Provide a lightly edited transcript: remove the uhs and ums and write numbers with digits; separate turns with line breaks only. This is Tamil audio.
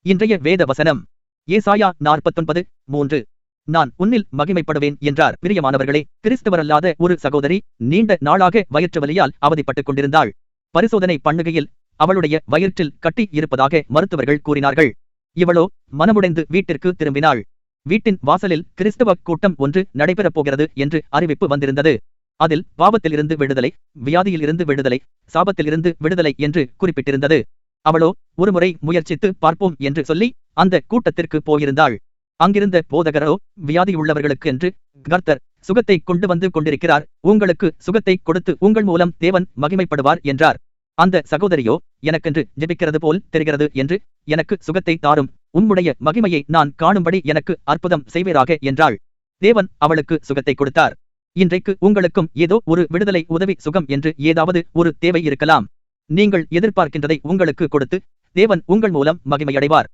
இன்றைய வேத வசனம் ஏசாயா 49:3. நான் உன்னில் மகிமைப்படுவேன் என்றார். பிரியமானவர்களே, கிறிஸ்தவரல்லாத ஒரு சகோதரி நீண்ட நாளாக வயிற்று வலியால் அவதிப்பட்டுக் கொண்டிருந்தாள். பரிசோதனை பண்ணுகையில் அவளுடைய வயிற்றில் கட்டி இருப்பதாக மருத்துவர்கள் கூறினார்கள். இவளோ மனமுடைந்து வீட்டிற்கு திரும்பினாள். வீட்டின் வாசலில் கிறிஸ்தவ கூட்டம் ஒன்று நடைபெறப் போகிறது என்று அறிவிப்பு வந்திருந்தது. அதில் பாவத்திலிருந்து விடுதலை, வியாதியிலிருந்து விடுதலை, சாபத்திலிருந்து விடுதலை என்று குறிப்பிட்டிருந்தது. அவளோ ஒருமுறை முயற்சித்து பார்ப்போம் என்று சொல்லி அந்த கூட்டத்திற்கு போயிருந்தாள். அங்கிருந்த போதகரோ வியாதியுள்ளவர்களுக்கு என்று கர்த்தர் சுகத்தை கொண்டு வந்து கொண்டிருக்கிறார், உங்களுக்கு சுகத்தை கொடுத்து உங்கள் மூலம் தேவன் மகிமைப்படுவார் என்றார். அந்த சகோதரியோ, எனக்கென்று ஜெபிக்கிறது போல் தெரிகிறது என்று, எனக்கு சுகத்தை தாரும், உம்முடைய மகிமையை நான் காணும்படி எனக்கு அற்புதம் செய்வீராக என்றாள். தேவன் அவளுக்கு சுகத்தை கொடுத்தார். இன்றைக்கு உங்களுக்கும் ஏதோ ஒரு விடுதலை, உதவி, சுகம் என்று ஏதாவது ஒரு தேவை இருக்கலாம். நீங்கள் எதிர்பார்க்கின்றதை உங்களுக்கு கொடுத்து தேவன் உங்கள் மூலம் மகிமையடைவார்.